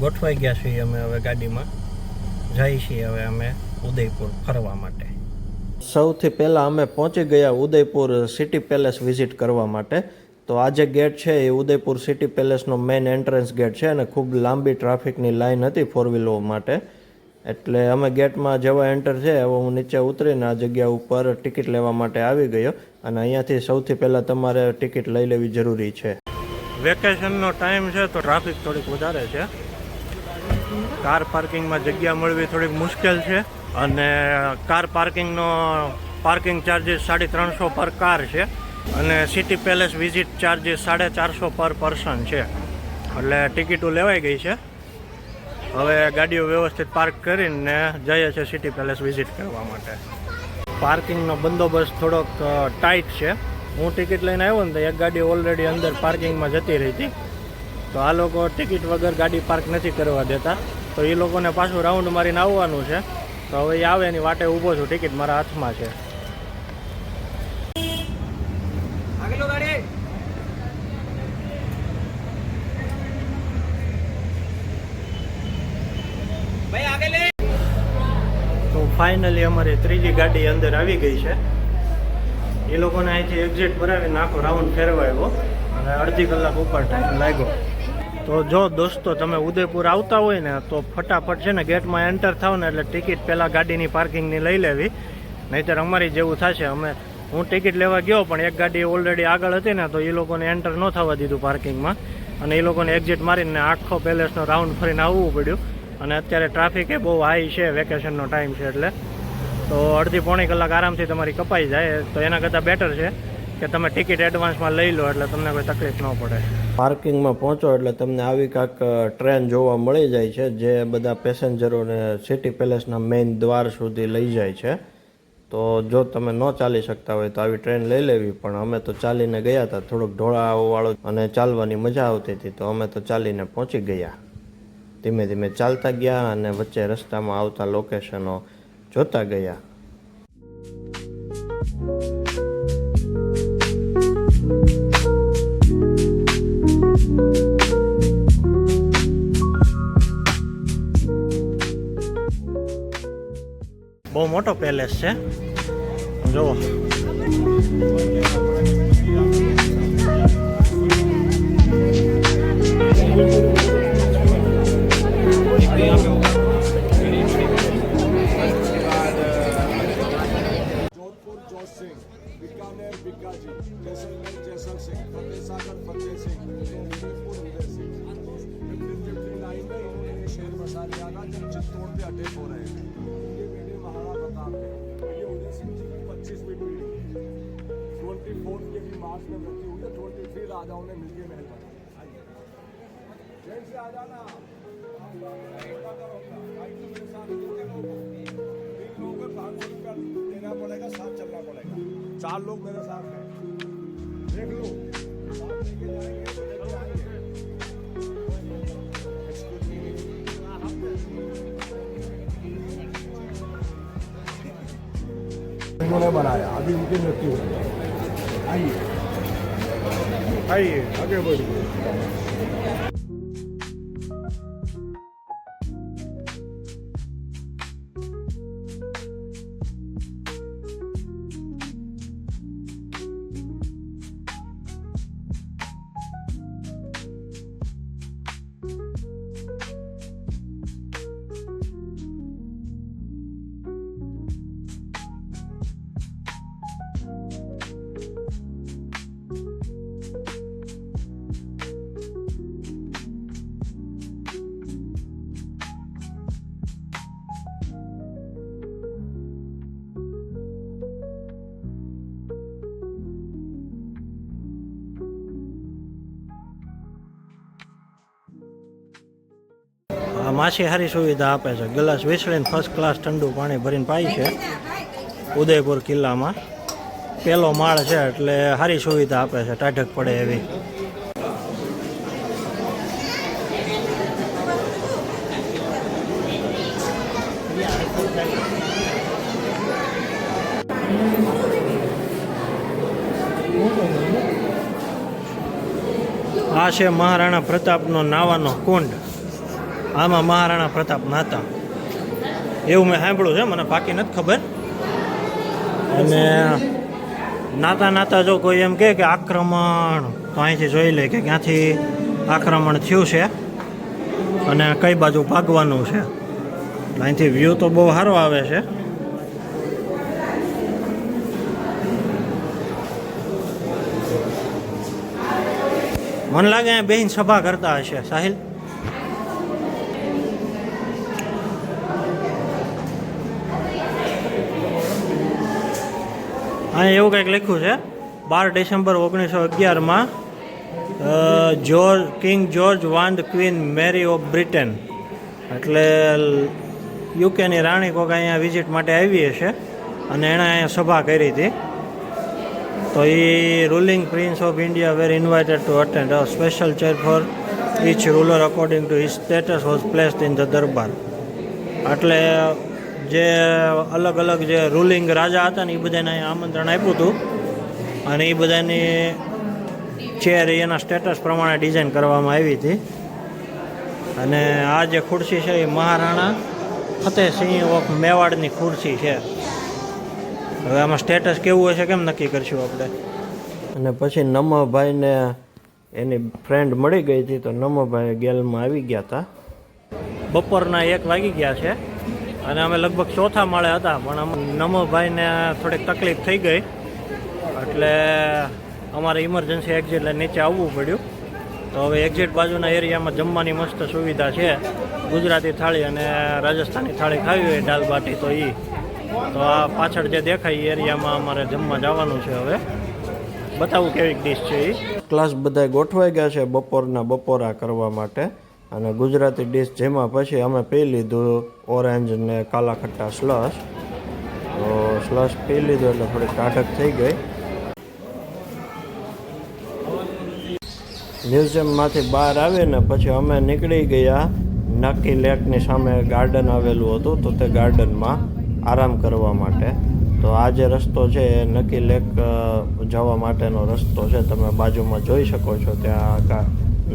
ગોઠવાઈ ગયા છીએ અમે હવે ગાડીમાં જઈએ છીએ હવે અમે ઉદયપુર ફરવા માટે. સૌથી પહેલાં અમે પહોંચી ગયા ઉદયપુર સિટી પેલેસ વિઝિટ કરવા માટે. તો આ જે ગેટ છે એ ઉદયપુર સિટી પેલેસનો મેઇન એન્ટ્રન્સ ગેટ છે અને ખૂબ લાંબી ટ્રાફિકની લાઈન હતી ફોર વ્હીલો માટે. એટલે અમે ગેટમાં જેવા એન્ટર છે એવો હું નીચે ઉતરીને આ જગ્યા ઉપર ટિકિટ લેવા માટે આવી ગયો અને અહીંયાથી સૌથી પહેલાં તમારે ટિકિટ લઈ લેવી જરૂરી છે. વેકેશનનો ટાઈમ છે તો ટ્રાફિક થોડીક વધારે છે. કાર પાર્કિંગમાં જગ્યા મળવી થોડીક મુશ્કેલ છે અને કાર પાર્કિંગનો પાર્કિંગ ચાર્જીસ 350 પર કાર છે અને સિટી પેલેસ વિઝિટ ચાર્જીસ 450 પર પર્સન છે. એટલે ટિકિટો લેવાઈ ગઈ છે. હવે ગાડીઓ વ્યવસ્થિત પાર્ક કરીને જઈએ છીએ સિટી પેલેસ વિઝિટ કરવા માટે. પાર્કિંગનો બંદોબસ્ત થોડોક ટાઈટ છે. હું ટિકિટ લઈને આવ્યો ને તો એક ગાડી ઓલરેડી અંદર પાર્કિંગમાં જતી રહી હતી. તો આ લોકો ટિકિટ વગર ગાડી પાર્ક નથી કરવા દેતા. તો એ લોકોને પાછું રાઉન્ડ મારીને આવવાનું છે. તો હવે એ આવે એની વાટે ઊભો છું. ટિકિટ મારા હાથમાં છે. તો ફાઇનલી અમારી ત્રીજી ગાડી અંદર આવી ગઈ છે. એ લોકોને અહીંથી એક્ઝિટ ભરાવીને આખો રાઉન્ડ ફેરવાયો અને અડધી કલાક ઉપર ટાઈમ લાગ્યો. તો જો દોસ્તો તમે ઉદયપુર આવતા હોય ને તો ફટાફટ છે ને ગેટમાં એન્ટર થાવ ને એટલે ટિકિટ પહેલાં ગાડીની પાર્કિંગની લઈ લેવી. નહીંતર અમારી જેવું થશે. હું ટિકિટ લેવા ગયો પણ એક ગાડી ઓલરેડી આગળ હતી ને તો એ લોકોને એન્ટર ન થવા દીધું પાર્કિંગમાં અને એ લોકોને એક્ઝિટ મારીને આખો પેલેસનો રાઉન્ડ ફરીને આવવું પડ્યું. અને અત્યારે ટ્રાફિક એ બહુ હાઈ છે. વેકેશનનો ટાઈમ છે એટલે તો અડધી પોણી કલાક આરામથી તમારી કપાઈ જાય. તો એના કરતાં બેટર છે કે તમે ટિકિટ એડવાન્સમાં લઈ લો એટલે તમને કોઈ તકલીફ ન પડે. પાર્કિંગમાં પહોંચો એટલે તમને આવી કાંક ટ્રેન જોવા મળી જાય છે જે બધા પેસેન્જરોને સિટી પેલેસના મેઇન દ્વાર સુધી લઈ જાય છે. તો જો તમે ન ચાલી શકતા હોય તો આવી ટ્રેન લઈ લેવી. પણ અમે તો ચાલીને ગયા હતા. થોડોક ઢોળાવાળો અને ચાલવાની મજા આવતી હતી તો અમે તો ચાલીને પહોંચી ગયા. ધીમે ધીમે ચાલતા ગયા અને વચ્ચે રસ્તામાં આવતા લોકેશનો જોતા ગયા. બહુ મોટો પેલેસ છે. જુઓ बीकानेर बीकाजी, जैसलमेर जैसल सिंह, फतेह सागर फतेह सिंह, उदयपुर उदय सिंह। 1559 में इन्होंने शेर बसा लिया था जब चित्तौड़ पे अटैक हो रहे थे. ये बेटे महाराणा प्रताप थे. ये उदय सिंह जी की 25वीं पीढ़ी. 24 के भी मार्च में मृत्यु हुई. 23 राजाओं ने मिलकर महल बनाया. जैन से आ जाना. मेरे साथ कितने लोग हो? 3 लोगों को 500 रुपया देना पड़ेगा. साथ चलना पड़ेगा. 4 लोग मेरे साथ हैं. देख लो साथ लेके जाएंगे तो लेके आएंगे. इन्होंने बनाया. अभी उनकी मृत्यु हुई. आइए आगे बढ़िए. માછીહારી સુવિધા આપે છે. ગ્લાસ વિસળીને ફર્સ્ટ ક્લાસ ઠંડુ પાણી ભરીને પાય છે. ઉદયપુર કિલ્લામાં પહેલો માળ છે એટલે સારી સુવિધા આપે છે. ટાઢક પડે એવી. આ છે મહારાણા પ્રતાપનો નાવાનો કુંડ. આમાં મહારાણા પ્રતાપ નાતા એવું મેં સાંભળ્યું છે, મને બાકી નથી ખબર. અને નાતા નાતા જો કોઈ એમ કહે કે આક્રમણ, તો અહીંથી જોઈ લે કે ક્યાંથી આક્રમણ થયું છે અને કઈ બાજુ ભાગવાનું છે. અહીંથી વ્યૂ તો બહુ સારો આવે છે. મને લાગે અહીંયા બેહીને સભા કરતા હશે. સાહિલ, અહીંયા એવું કંઈક લખ્યું છે 12 ડિસેમ્બર 1911માં કિંગ જ્યોર્જ વાન્ડ ક્વીન મેરી ઓફ બ્રિટન, એટલે યુકેની રાણી કોક અહીંયા વિઝિટ માટે આવી હશે અને એણે અહીંયા સભા કરી હતી. તો એ ruling prince of India were invited to attend a special chair for each ruler according to his status was placed in the durbar. એટલે જે અલગ અલગ જે રૂલિંગ રાજા હતા ને એ બધાને અહીંયા આમંત્રણ આપ્યું હતું અને એ બધાની ચેર એના સ્ટેટસ પ્રમાણે ડિઝાઇન કરવામાં આવી હતી. અને આ જે ખુરશી છે એ મહારાણા ફતેહસિંહ ઓફ મેવાડની ખુરશી છે. હવે આમાં સ્ટેટસ કેવું હશે કેમ નક્કી કરશું આપણે. અને પછી નમભાઈને એની ફ્રેન્ડ મળી ગઈ હતી, તો નમભાઈ ગેલમાં આવી ગયા હતા. બપોરના 1 વાગી ગયા છે અને અમે લગભગ 4થા માળે હતા, પણ નમભાઈને થોડીક તકલીફ થઈ ગઈ એટલે અમારે ઇમરજન્સી એક્ઝિટ લઈને નીચે આવવું પડ્યું. તો હવે એક્ઝિટ બાજુના એરિયામાં જમવાની મસ્ત સુવિધા છે. ગુજરાતી થાળી અને રાજસ્થાની થાળી ખાવી હોય દાલ બાટી તો એ. તો આ પાછળ જે દેખાય એ એરિયામાં અમારે જમવા જવાનું છે. હવે બતાવું કેવી ડીશ છે એ. ક્લાસ બધા ગોઠવાઈ ગયા છે બપોરા કરવા માટે. અને ગુજરાતી ડીશ જેમાં પછી અમે પી લીધું ઓરેન્જ ને કાલા ખટ્ટા સ્લશ. તો સ્લશ પી લીધું એટલે થોડી કાઢક થઈ ગઈ. મ્યુઝિયમમાંથી બહાર આવીને પછી અમે નીકળી ગયા નકી લેકની સામે ગાર્ડન આવેલું હતું, તો તે ગાર્ડનમાં આરામ કરવા માટે. તો આ જે રસ્તો છે એ નકી લેક જવા માટેનો રસ્તો છે. તમે બાજુમાં જોઈ શકો છો, ત્યાં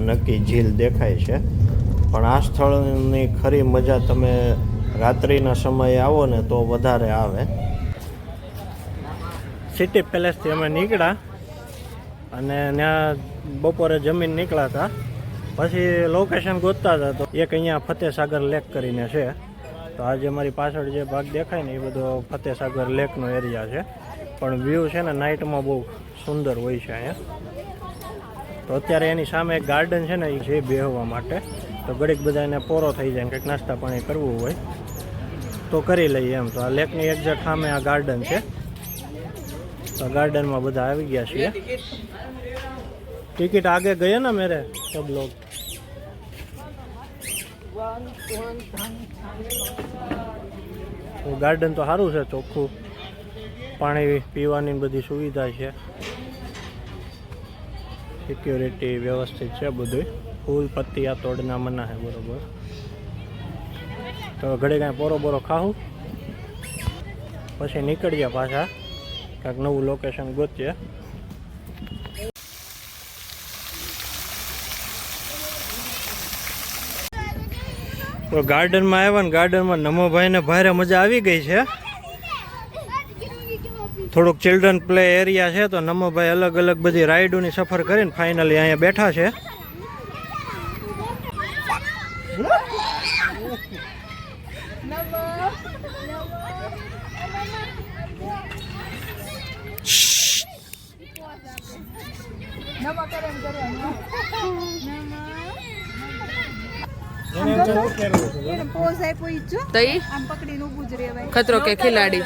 નકી ઝીલ દેખાય છે. પણ આ સ્થળની ખરી મજા તમે રાત્રિના સમયે આવો ને તો વધારે આવે. સિટી પેલેસથી અમે નીકળ્યા અને ત્યાં બપોરે જમીન નીકળ્યા હતા. પછી લોકેશન ગોતતા હતા તો એક અહીંયા ફતેસાગર લેક કરીને છે. તો આજે મારી પાછળ જે ભાગ દેખાય ને એ બધો ફતેસાગર લેકનો એરિયા છે. પણ વ્યૂ છે ને નાઇટમાં બહુ સુંદર હોય છે અહીંયા. તો અત્યારે એની સામે એક ગાર્ડન છે ને એ છે બેહવા માટે. તો ઘડીક બધા એને પોરો થઈ જાય, કંઈક નાસ્તા પાણી કરવું હોય તો કરી લઈએ એમ. તો આ લેકની એક્ઝેક્ટ સામે આ ગાર્ડન છે. તો ગાર્ડનમાં બધા આવી ગયા છીએ. ટિકિટ આગે ગયે ને મેરે સબ લોગ. ગાર્ડન તો સારું છે, ચોખ્ખું પાણી પીવાની બધી સુવિધા છે, સિક્યોરિટી વ્યવસ્થિત છે બધું. ફૂલ પત્તિયા તોડના મના છે બરોબર. તો ઘડે કાંઈ પોરો ખાવું પછી નીકળીએ પાછા, કાંઈક નવું લોકેશન ગોતીએ. તો ગાર્ડનમાં આવ્યા ને ગાર્ડનમાં નમોભાઈને ભારે મજા આવી ગઈ છે. થોડુંક ચિલ્ડ્રન પ્લે એરિયા છે. તો નમોભાઈ અલગ અલગ બધી રાઇડોની સફર કરીને ફાઇનલી અહીંયા બેઠા છે. ખતરો કે ખિલાડી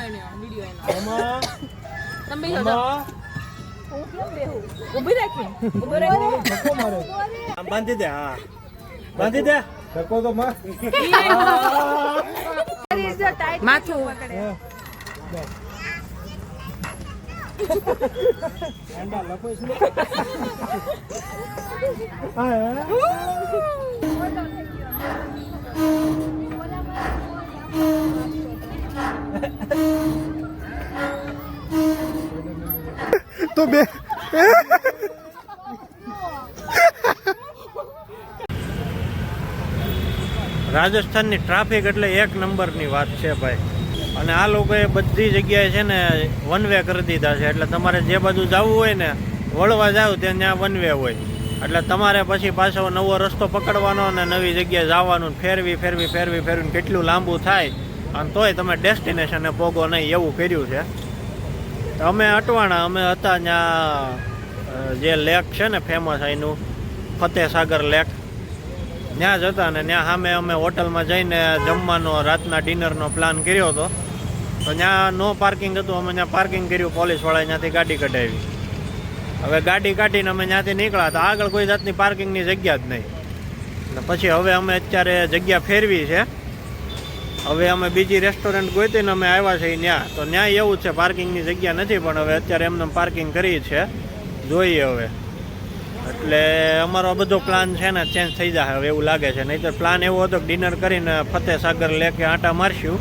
બાંધી દે. હા બાંધી દે. માથું તો બે રાજસ્થાનની ટ્રાફિક એટલે એક નંબરની વાત છે ભાઈ. અને આ લોકોએ બધી જગ્યાએ છે ને વન વે કરી દીધા છે, એટલે તમારે જે બાજુ જવું હોય ને વળવા જાવ ત્યાં વન વે હોય, એટલે તમારે પછી પાછો નવો રસ્તો પકડવાનો અને નવી જગ્યાએ જવાનું, ફેરવી કેટલું લાંબુ થાય અને તોય તમે ડેસ્ટિનેશને પોગો નહીં, એવું કર્યું છે. તો અમે અટવાણા અમે હતા ત્યાં જે લેક છે ને ફેમસ અહીંનું ફતેસાગર લેક, ત્યાં જ હતા. ને ત્યાં સામે અમે હોટલમાં જઈને જમવાનો રાતના ડિનરનો પ્લાન કર્યો હતો. તો ત્યાં નો પાર્કિંગ હતું, અમે ત્યાં પાર્કિંગ કર્યું, પોલીસવાળાએ ત્યાંથી ગાડી કઢાવી. હવે ગાડી કાઢીને અમે ત્યાંથી નીકળ્યા તો આગળ કોઈ જાતની પાર્કિંગની જગ્યા જ નહીં. એટલે પછી હવે અમે અત્યારે જગ્યા ફેરવી છે. હવે અમે બીજી રેસ્ટોરન્ટ ગોતીને અમે આવ્યા છીએ ત્યાં. તો ત્યાં એવું જ છે, પાર્કિંગની જગ્યા નથી, પણ હવે અત્યારે એમને પાર્કિંગ કરી છે, જોઈએ હવે. એટલે અમારો બધો પ્લાન છે ને ચેન્જ થઈ જાય હવે એવું લાગે છે. નહીંતર પ્લાન એવો હતો કે ડિનર કરીને ફતેસાગર લેકે આંટા મારશું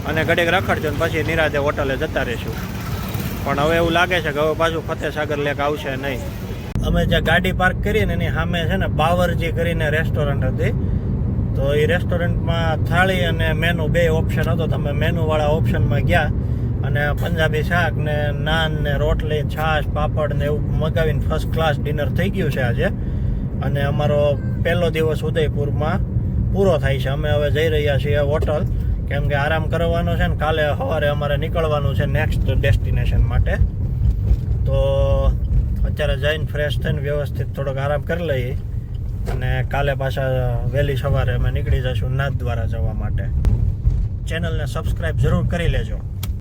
અને ઘડીક રખડશું અને પછી નિરાતે હોટલે જતા રહીશું. પણ હવે એવું લાગે છે કે હવે પાછું ફતેસાગર લેક આવશે નહીં. અમે જ્યાં ગાડી પાર્ક કરી ને એની સામે છે ને બાવરજી કરીને રેસ્ટોરન્ટ હતી. તો એ રેસ્ટોરન્ટમાં થાળી અને મેનુ બે ઓપ્શન હતો. તમે મેનુવાળા ઓપ્શનમાં ગયા અને પંજાબી શાક ને નાન ને રોટલી છાશ પાપડ ને એવું મગાવીને ફર્સ્ટ ક્લાસ ડિનર થઈ ગયું છે આજે. અને અમારો પહેલો દિવસ ઉદયપુરમાં પૂરો થાય છે. અમે હવે જઈ રહ્યા છીએ હોટલ, કેમ કે આરામ કરવાનો છે ને કાલે સવારે અમારે નીકળવાનું છે નેક્સ્ટ ડેસ્ટિનેશન માટે. તો અત્યારે જઈને ફ્રેશ થઈને વ્યવસ્થિત થોડોક આરામ કરી લઈએ અને કાલે પાછા વહેલી સવારે અમે નીકળી જઈશું નાથદ્વારા જવા માટે. ચેનલને સબસ્ક્રાઈબ જરૂર કરી લેજો.